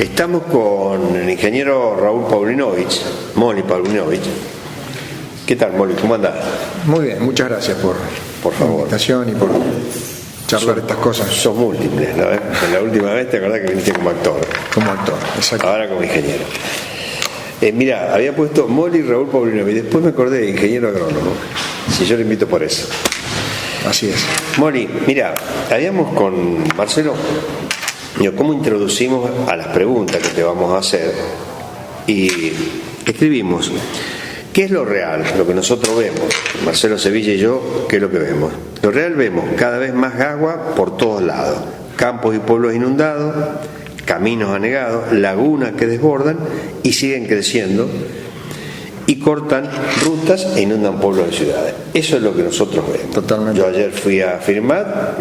Estamos con el ingeniero Raúl Paulinovich, Moli Paulinovich. ¿Qué tal, Moli? ¿Cómo andás? Muy bien, muchas gracias por favor, la invitación y por charlar estas cosas. Sos múltiples, ¿no? La última vez te acordás que viniste como actor. Como actor, exacto. Ahora como ingeniero. Mira, había puesto Moli Raúl Paulinovich, después me acordé de ingeniero agrónomo. Si yo lo invito por eso. Así es. Moli, mira, habíamos con Marcelo, cómo introducimos a las preguntas que te vamos a hacer y escribimos ¿qué es lo real? Lo que nosotros vemos, Marcelo Sevilla y yo, ¿qué es lo que vemos? Lo real vemos cada vez más agua por todos lados, campos y pueblos inundados, caminos anegados, lagunas que desbordan y siguen creciendo y cortan rutas e inundan pueblos y ciudades. Eso es lo que nosotros vemos. Totalmente. Yo ayer fui a firmar,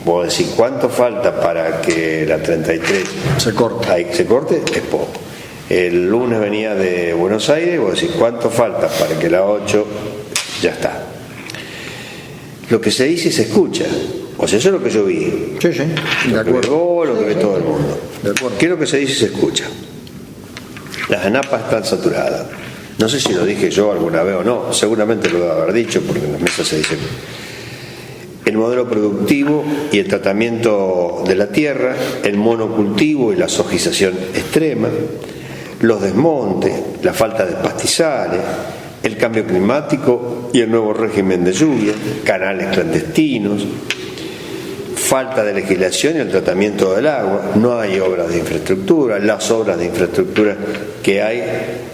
puedo decir, ¿cuánto falta para que la 33 se corte? Es poco. El lunes venía de Buenos Aires, voy a decir, ¿cuánto falta para que la 8 ya está? Lo que se dice se escucha. O sea, eso es lo que yo vi. Sí, sí, de acuerdo. Lo que ve todo el mundo. De acuerdo. ¿Qué es lo que se dice y se escucha? Las ANAPAs están saturadas. No sé si lo dije yo alguna vez o no, seguramente lo debo haber dicho porque en las mesas se dice. El modelo productivo y el tratamiento de la tierra, el monocultivo y la sojización extrema, los desmontes, la falta de pastizales, el cambio climático y el nuevo régimen de lluvia, canales clandestinos, falta de legislación y el tratamiento del agua, no hay obras de infraestructura, las obras de infraestructura que hay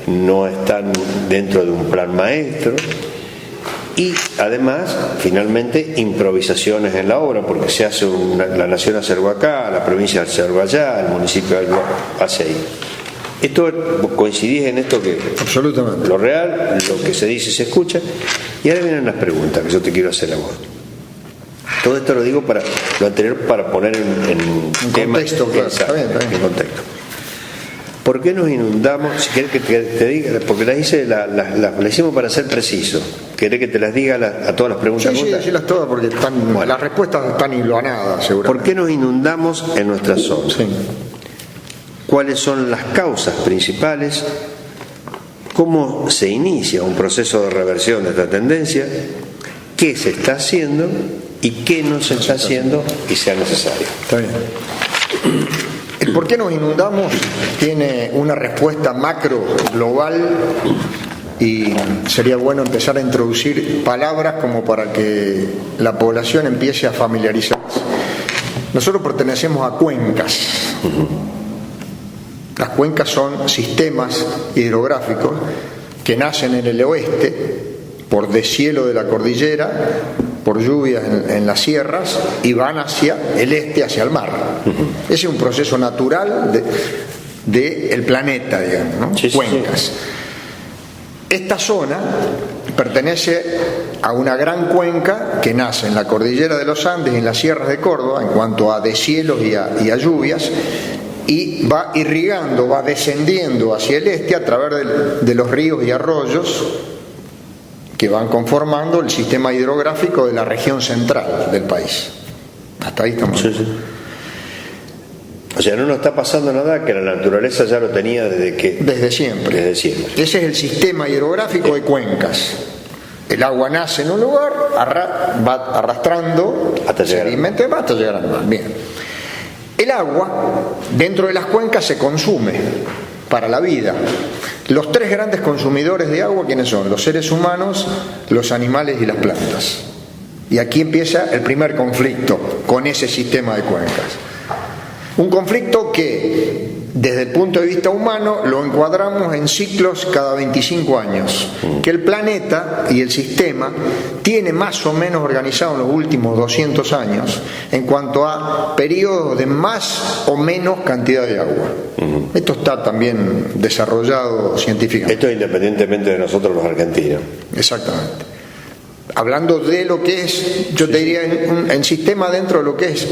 no están dentro de un plan maestro y además, finalmente, improvisaciones en la obra porque se hace la nación hace algo acá, la provincia hace algo allá, el municipio algo hace ahí. Esto coincidís en esto que absolutamente lo real, lo que se dice se escucha y ahora vienen las preguntas que yo te quiero hacer a vos. Todo esto lo digo para lo anterior para poner en contexto, claro. Está bien. En contexto. ¿Por qué nos inundamos? Si querés que te diga, porque las hicimos para ser preciso. ¿Querés que te las diga a todas las preguntas? Sí, decirlas todas porque las respuestas están hilvanadas, seguramente. ¿Por qué nos inundamos en nuestra zona? Sí. ¿Cuáles son las causas principales? ¿Cómo se inicia un proceso de reversión de esta tendencia? ¿Qué se está haciendo? ¿Y qué no se está haciendo y sea necesario? Está bien. El por qué nos inundamos tiene una respuesta macro, global, y sería bueno empezar a introducir palabras como para que la población empiece a familiarizarse. Nosotros pertenecemos a cuencas. Las cuencas son sistemas hidrográficos que nacen en el oeste por deshielo de la cordillera, por lluvias en las sierras y van hacia el este, hacia el mar. Ese es un proceso natural del planeta, digamos, ¿no? Sí, cuencas. Sí. Esta zona pertenece a una gran cuenca que nace en la cordillera de los Andes y en las sierras de Córdoba en cuanto a deshielos y a lluvias, y va irrigando, va descendiendo hacia el este a través de los ríos y arroyos que van conformando el sistema hidrográfico de la región central del país. Hasta ahí estamos. Sí. O sea, no nos está pasando nada que la naturaleza ya lo tenía desde siempre. Ese es el sistema hidrográfico de cuencas. El agua nace en un lugar, va arrastrando sedimentos hasta llegar al mar. Bien. El agua dentro de las cuencas se consume para la vida. Los tres grandes consumidores de agua, ¿quiénes son? Los seres humanos, los animales y las plantas. Y aquí empieza el primer conflicto con ese sistema de cuencas. Un conflicto que, desde el punto de vista humano, lo encuadramos en ciclos cada 25 años, que el planeta y el sistema tiene más o menos organizado en los últimos 200 años en cuanto a periodos de más o menos cantidad de agua. Esto está también desarrollado científicamente. Esto independientemente de nosotros los argentinos. Exactamente. Hablando de lo que es, yo te diría, en sistema dentro de lo que es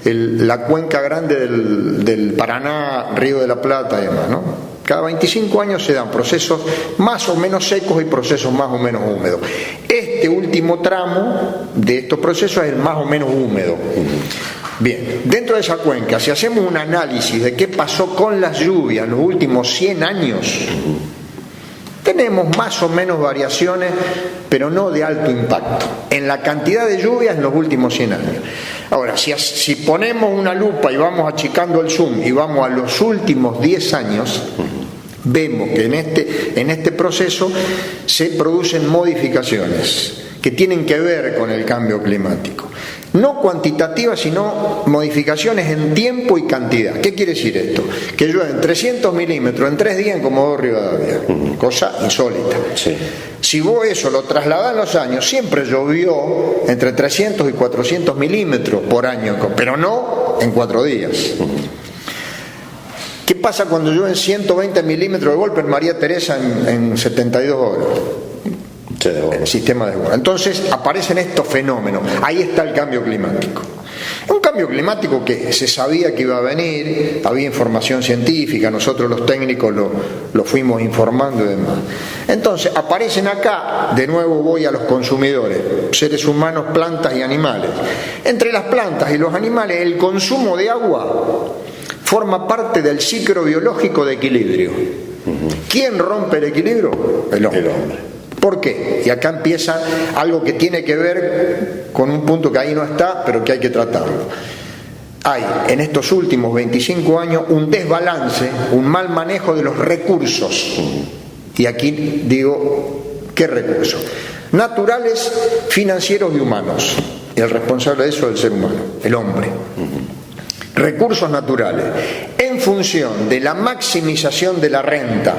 la cuenca grande del Paraná, Río de la Plata y demás, ¿no? Cada 25 años se dan procesos más o menos secos y procesos más o menos húmedos. Este último tramo de estos procesos es el más o menos húmedo. Bien, dentro de esa cuenca, si hacemos un análisis de qué pasó con las lluvias en los últimos 100 años, tenemos más o menos variaciones, pero no de alto impacto, en la cantidad de lluvias en los últimos 100 años. Ahora, si ponemos una lupa y vamos achicando el zoom y vamos a los últimos 10 años, vemos que en este proceso se producen modificaciones que tienen que ver con el cambio climático. No cuantitativas, sino modificaciones en tiempo y cantidad. ¿Qué quiere decir esto? Que llueven 300 milímetros en 3 días en Comodoro Rivadavia, cosa insólita. Sí. Si vos eso lo trasladás en los años, siempre llovió entre 300 y 400 milímetros por año, pero no en 4 días. ¿Qué pasa cuando llueven 120 milímetros de golpe en María Teresa en 72 horas? El sistema de desborda. Entonces aparecen estos fenómenos. Ahí está el cambio climático. Un cambio climático que se sabía que iba a venir, había información científica, nosotros los técnicos lo fuimos informando y demás. Entonces aparecen acá, de nuevo voy a los consumidores, seres humanos, plantas y animales. Entre las plantas y los animales, el consumo de agua forma parte del ciclo biológico de equilibrio. ¿Quién rompe el equilibrio? El hombre. ¿Por qué? Y acá empieza algo que tiene que ver con un punto que ahí no está, pero que hay que tratarlo. Hay en estos últimos 25 años un desbalance, un mal manejo de los recursos. Y aquí digo, ¿qué recursos? Naturales, financieros y humanos. Y el responsable de eso es el ser humano, el hombre. Recursos naturales. En función de la maximización de la renta,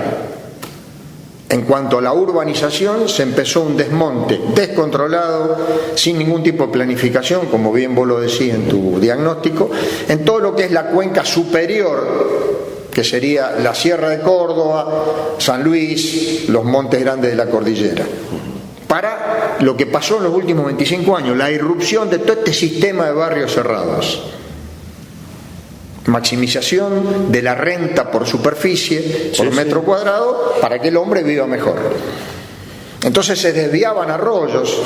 en cuanto a la urbanización, se empezó un desmonte descontrolado, sin ningún tipo de planificación, como bien vos lo decís en tu diagnóstico, en todo lo que es la cuenca superior, que sería la Sierra de Córdoba, San Luis, los montes grandes de la cordillera. Para lo que pasó en los últimos 25 años, la irrupción de todo este sistema de barrios cerrados. Maximización de la renta por superficie, por metro cuadrado, para que el hombre viva mejor. Entonces se desviaban arroyos,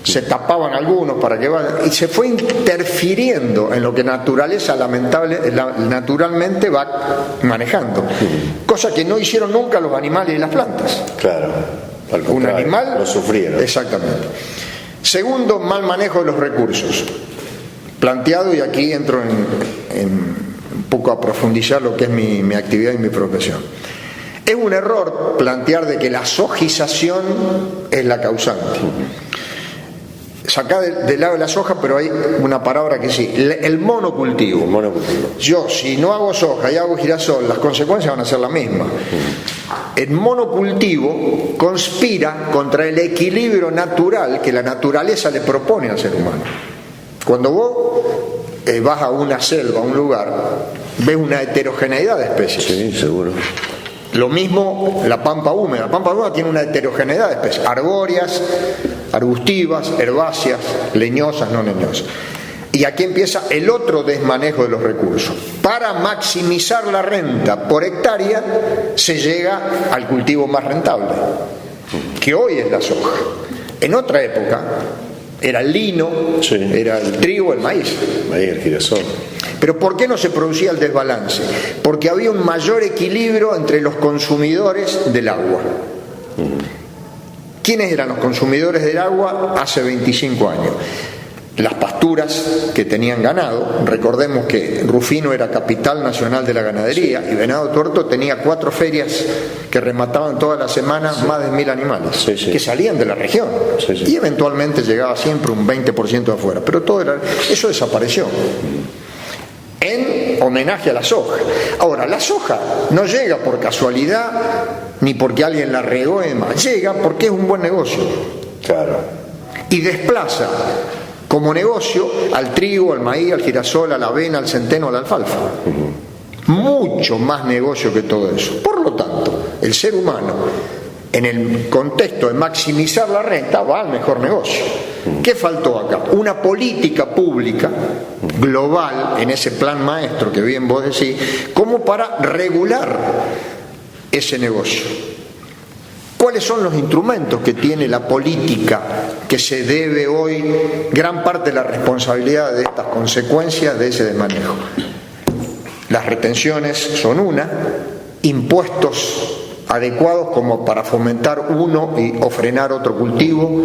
se tapaban algunos para que vayan, y se fue interfiriendo en lo que naturaleza naturalmente va manejando, cosa que no hicieron nunca los animales y las plantas. Claro, un animal lo sufrieron. Exactamente. Segundo, mal manejo de los recursos. Planteado, y aquí entro en un poco a profundizar lo que es mi actividad y mi profesión. Es un error plantear de que la sojización es la causante. Sacá del lado de la soja, pero hay una palabra que sí, el monocultivo. Yo, si no hago soja y hago girasol, las consecuencias van a ser las mismas. El monocultivo conspira contra el equilibrio natural que la naturaleza le propone al ser humano. Cuando vos vas a una selva, a un lugar, ves una heterogeneidad de especies. Sí, seguro. Lo mismo la pampa húmeda. La pampa húmeda tiene una heterogeneidad de especies, arbóreas, arbustivas, herbáceas, leñosas, no leñosas. Y aquí empieza el otro desmanejo de los recursos. Para maximizar la renta por hectárea, se llega al cultivo más rentable, que hoy es la soja. En otra época era el lino, era el trigo, el maíz. El girasol. Pero ¿por qué no se producía el desbalance? Porque había un mayor equilibrio entre los consumidores del agua. ¿Quiénes eran los consumidores del agua hace 25 años? Las pasturas que tenían ganado. Recordemos que Rufino era capital nacional de la ganadería, y Venado Tuerto tenía 4 ferias que remataban todas las semanas más de 1000 animales que salían de la región, y eventualmente llegaba siempre un 20% de afuera, pero eso desapareció en homenaje a la soja. Ahora, la soja no llega por casualidad ni porque alguien la regó y demás, llega porque es un buen negocio. Claro. Y desplaza como negocio al trigo, al maíz, al girasol, a la avena, al centeno, a la alfalfa. Mucho más negocio que todo eso. Por lo tanto, el ser humano, en el contexto de maximizar la renta, va al mejor negocio. ¿Qué faltó acá? Una política pública global, en ese plan maestro que bien vos decís, como para regular ese negocio. ¿Cuáles son los instrumentos que tiene la política que se debe hoy gran parte de la responsabilidad de estas consecuencias de ese desmanejo? Las retenciones son una, impuestos adecuados como para fomentar uno o frenar otro cultivo,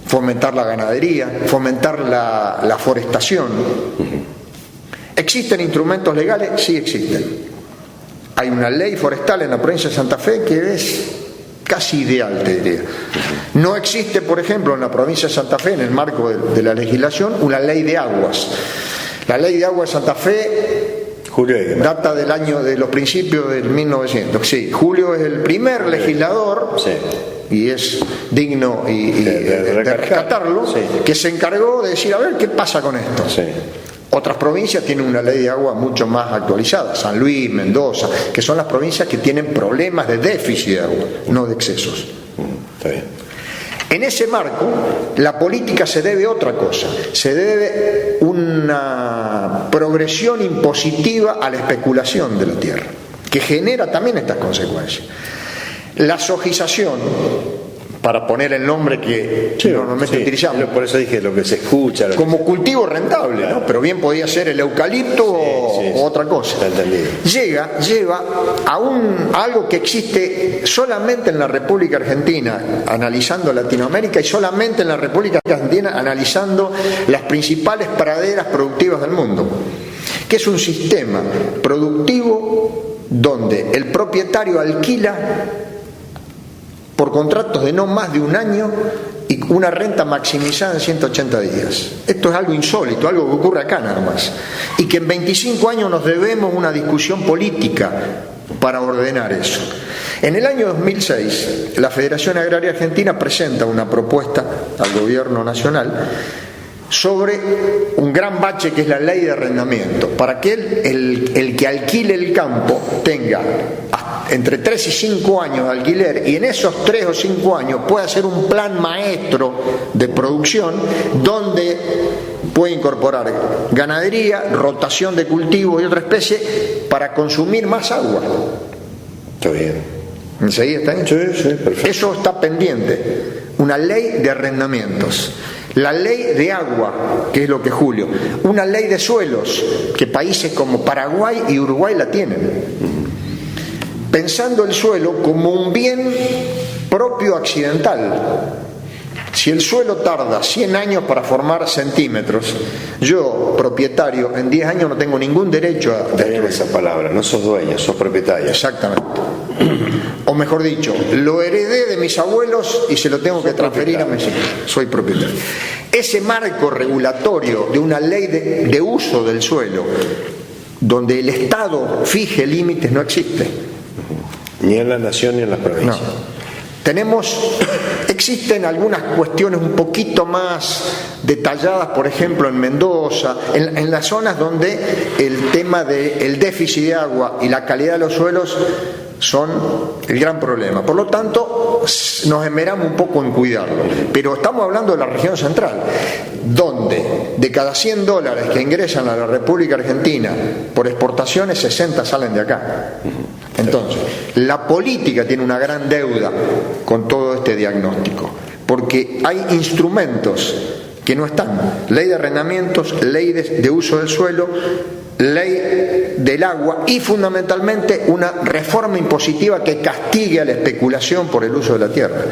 fomentar la ganadería, fomentar la forestación. ¿Existen instrumentos legales? Sí existen. Hay una ley forestal en la provincia de Santa Fe que es casi ideal, te diría. No existe, por ejemplo, en la provincia de Santa Fe, en el marco de la legislación, una ley de aguas. La ley de aguas de Santa Fe data de los principios del 1900. Sí, Julio es el primer legislador, sí, y es digno de rescatarlo, sí, que se encargó de decir, a ver, ¿qué pasa con esto? Sí. Otras provincias tienen una ley de agua mucho más actualizada, San Luis, Mendoza, que son las provincias que tienen problemas de déficit de agua, no de excesos. Está bien. En ese marco, la política se debe a otra cosa, se debe una progresión impositiva a la especulación de la tierra, que genera también estas consecuencias. La sojización, para poner el nombre que normalmente utilizamos. Por eso dije lo que se escucha. Como cultivo rentable, ¿no? Pero bien podía ser el eucalipto o otra cosa. Lleva a algo que existe solamente en la República Argentina, analizando Latinoamérica, y solamente en la República Argentina, analizando las principales praderas productivas del mundo, que es un sistema productivo donde el propietario alquila por contratos de no más de un año y una renta maximizada en 180 días. Esto es algo insólito, algo que ocurre acá nada más. Y que en 25 años nos debemos una discusión política para ordenar eso. En el año 2006, la Federación Agraria Argentina presenta una propuesta al gobierno nacional sobre un gran bache que es la ley de arrendamiento, para que el que alquile el campo tenga entre 3 y 5 años de alquiler, y en esos 3 o 5 años puede hacer un plan maestro de producción donde puede incorporar ganadería, rotación de cultivo y otra especie para consumir más agua. Está bien. ¿Enseguida está bien? Sí, perfecto. Eso está pendiente. Una ley de arrendamientos. La ley de agua, que es lo que Julio. Una ley de suelos, que países como Paraguay y Uruguay la tienen. Pensando el suelo como un bien propio accidental. Si el suelo tarda 100 años para formar centímetros, yo, propietario, en 10 años no tengo ningún derecho a destruir esa palabra, no sos dueño, sos propietario. Exactamente. O mejor dicho, lo heredé de mis abuelos y se lo tengo que transferir a mis hijos. Soy propietario. Ese marco regulatorio de una ley de uso del suelo, donde el Estado fije límites, no existe. Ni en la nación ni en las provincias. No. Existen algunas cuestiones un poquito más detalladas, por ejemplo en Mendoza, en las zonas donde el tema del déficit de agua y la calidad de los suelos son el gran problema. Por lo tanto, nos esmeramos un poco en cuidarlo. Pero estamos hablando de la región central, donde de cada $100 que ingresan a la República Argentina por exportaciones, 60 salen de acá. Entonces, la política tiene una gran deuda con todo este diagnóstico, porque hay instrumentos que no están. Ley de arrendamientos, ley de uso del suelo, ley del agua y fundamentalmente una reforma impositiva que castigue a la especulación por el uso de la tierra.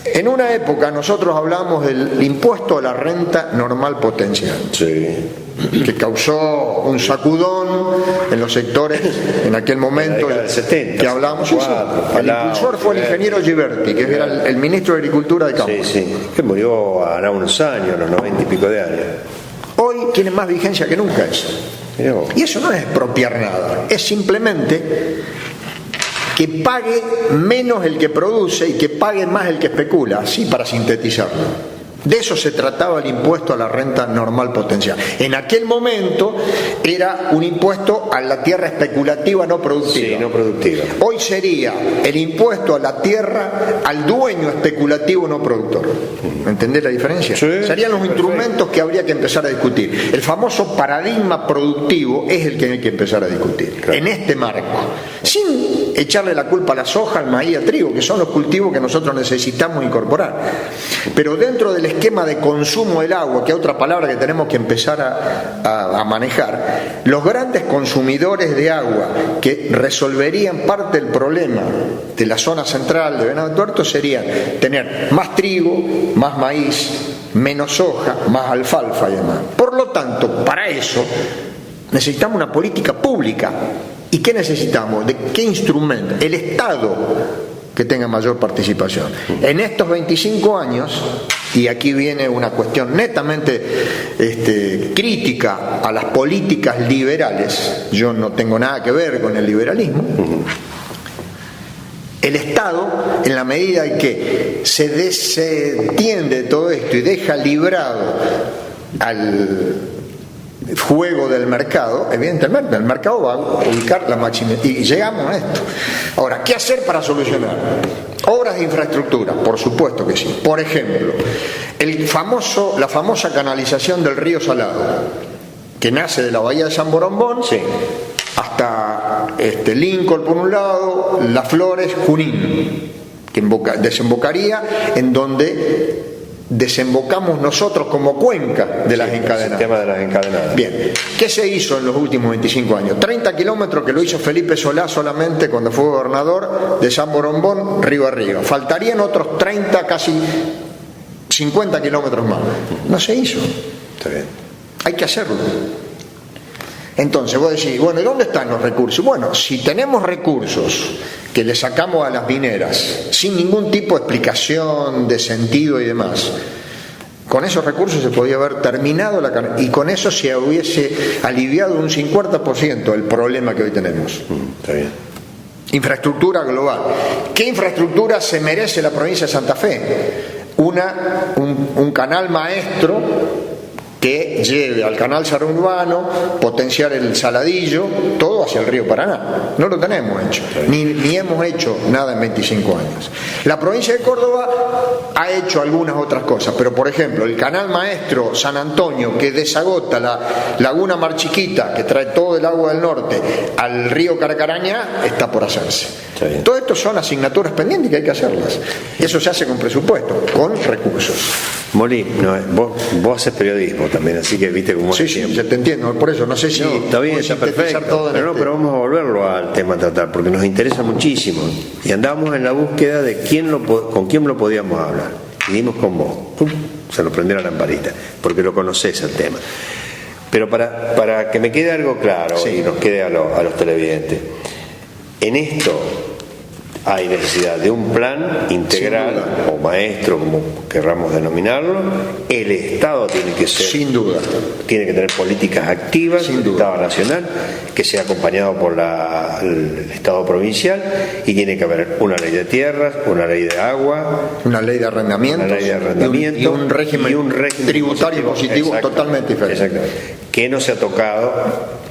En una época nosotros hablamos del impuesto a la renta normal potencial. Sí. Que causó un sacudón en los sectores en aquel momento del 70, que hablábamos. El impulsor fue el ingeniero Giberti, que era el ministro de Agricultura de Campo. Sí, que murió hará unos años, los 90 y pico de años. Hoy tiene más vigencia que nunca eso. Y eso no es expropiar nada, es simplemente que pague menos el que produce y que pague más el que especula, así para sintetizarlo. De eso se trataba el impuesto a la renta normal potencial. En aquel momento era un impuesto a la tierra especulativa no productiva. Sí, no productiva. Hoy sería el impuesto a la tierra al dueño especulativo no productor. ¿Entendés la diferencia? Sí, serían los instrumentos que habría que empezar a discutir. El famoso paradigma productivo es el que hay que empezar a discutir. Claro. En este marco. Sin echarle la culpa a la soja, al maíz, al trigo, que son los cultivos que nosotros necesitamos incorporar. Pero dentro del esquema de consumo del agua, que es otra palabra que tenemos que empezar a manejar, los grandes consumidores de agua que resolverían parte del problema de la zona central de Venado Tuerto serían tener más trigo, más maíz, menos soja, más alfalfa y demás. Por lo tanto, para eso necesitamos una política pública. ¿Y qué necesitamos? ¿De qué instrumento? El Estado que tenga mayor participación. En estos 25 años, y aquí viene una cuestión netamente crítica a las políticas liberales, yo no tengo nada que ver con el liberalismo, el Estado, en la medida en que se desentiende de todo esto y deja librado al juego del mercado, evidentemente el mercado va a ubicar la máxima, y llegamos a esto. Ahora, ¿qué hacer para solucionar? Obras de infraestructura, por supuesto que sí. Por ejemplo, la famosa canalización del río Salado, que nace de la bahía de San Borombón, sí, hasta Lincoln por un lado, Las Flores, Junín, que desembocaría en donde desembocamos nosotros como cuenca de las encadenadas. El sistema de las encadenadas. Bien, ¿qué se hizo en los últimos 25 años? 30 kilómetros que lo hizo Felipe Solá solamente cuando fue gobernador, de San Borombón, río arriba. Faltarían otros 30, casi 50 kilómetros más. No se hizo. Está bien. Hay que hacerlo. Entonces vos decís, bueno, ¿y dónde están los recursos? Bueno, si tenemos recursos que le sacamos a las mineras sin ningún tipo de explicación de sentido y demás, con esos recursos se podía haber terminado y con eso se hubiese aliviado un 50% el problema que hoy tenemos. Está bien. Infraestructura global. ¿Qué infraestructura se merece la provincia de Santa Fe? Un canal maestro que lleve al canal Sarurbano, potenciar el Saladillo, todo hacia el río Paraná. No lo tenemos hecho, ni hemos hecho nada en 25 años. La provincia de Córdoba ha hecho algunas otras cosas, pero por ejemplo, el canal maestro San Antonio, que desagota la laguna Mar Chiquita, que trae todo el agua del norte, al río Carcarañá, está por hacerse. Todo esto son asignaturas pendientes que hay que hacerlas. Eso se hace con presupuesto, con recursos. Molí, no, vos haces periodismo también, así que viste cómo sí, ya te entiendo, por eso no sé si está bien, está perfecto, pero pero vamos a volverlo al tema a tratar, porque nos interesa muchísimo y andamos en la búsqueda de con quién lo podíamos hablar, y dimos con vos. Se nos prendió la lamparita, porque lo conocés el tema. Pero para que me quede algo claro, sí, y nos quede a los televidentes, en esto hay necesidad de un plan integral o maestro, como querramos denominarlo. El Estado tiene que ser, sin duda, tiene que tener políticas activas, el Estado nacional, que sea acompañado por el Estado provincial, y tiene que haber una ley de tierras, una ley de agua, una ley de arrendamientos, y un régimen tributario impositivo totalmente diferente, que no se ha tocado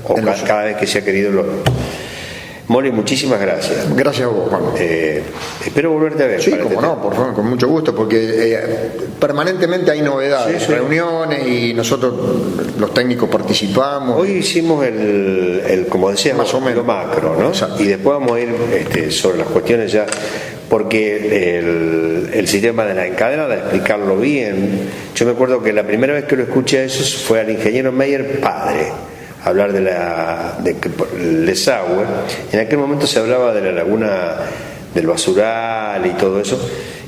o cada vez que se ha querido Moli, muchísimas gracias. Gracias a vos, Juan. Espero volverte a ver. Sí, como no, por favor, con mucho gusto, porque permanentemente hay novedades, reuniones, y nosotros los técnicos participamos. Hoy hicimos como decías, más o menos lo macro, ¿no? Exacto. Y después vamos a ir sobre las cuestiones ya, porque el sistema de la encadenada, explicarlo bien. Yo me acuerdo que la primera vez que lo escuché a eso fue al ingeniero Meyer padre, hablar de el desagüe. En aquel momento se hablaba de la laguna del basural y todo eso,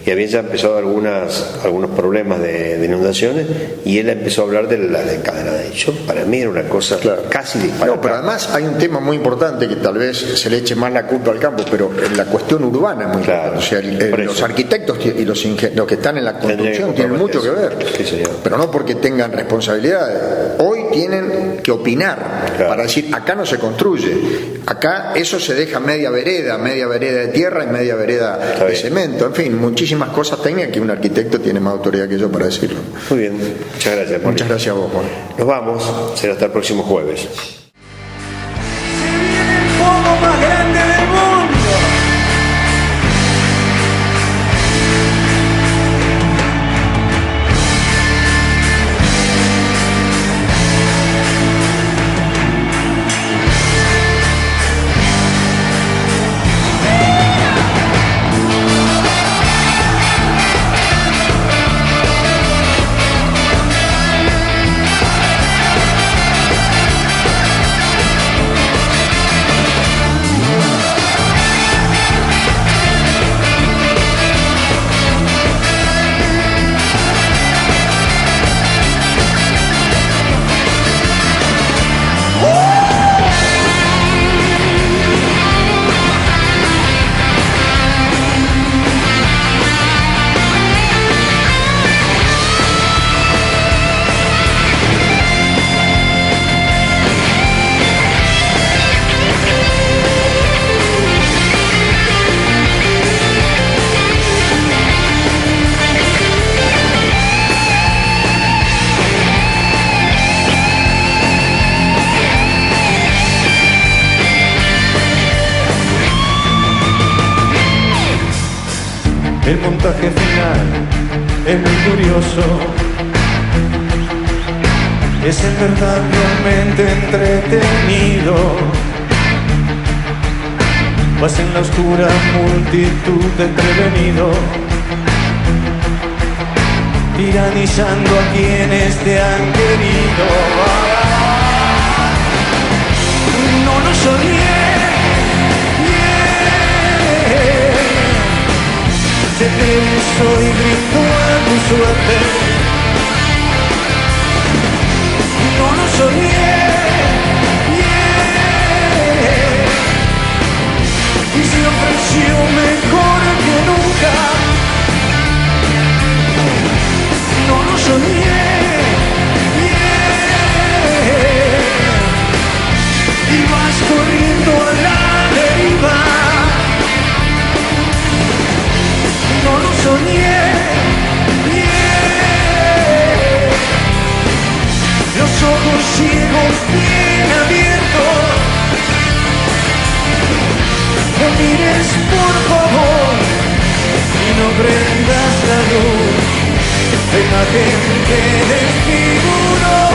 y habían ya empezado algunos problemas de inundaciones, y él empezó a hablar de la encadenada. Y yo, para mí era una cosa casi disparatada. No, pero además hay un tema muy importante que tal vez se le eche más la culpa al campo, pero la cuestión urbana es muy importante. O sea, los arquitectos y los que están en la construcción tienen mucho que ver, sí, pero no porque tengan responsabilidades. Hoy tienen que opinar para decir, acá no se construye, acá eso se deja media vereda de tierra y media vereda de cemento, en fin, muchísimas cosas técnicas que un arquitecto tiene más autoridad que yo para decirlo. Muy bien, muchas gracias, Juan. Muchas gracias a vos, Juan. Nos vamos, será hasta el próximo jueves. Se viene el juego más grande del mundo. El montaje final es muy curioso. Es en verdad realmente entretenido. Vas en la oscura multitud de prevenidos, tiranizando a quienes te han querido. No lo soñé, te beso y grito a tu suerte. No lo soñé, y se ofreció mejor que nunca. No lo soñé, y vas corriendo a la deriva. No lo soñé, los ojos ciegos bien abiertos. No mires por favor y no prendas la luz. La imagen que desfiguró.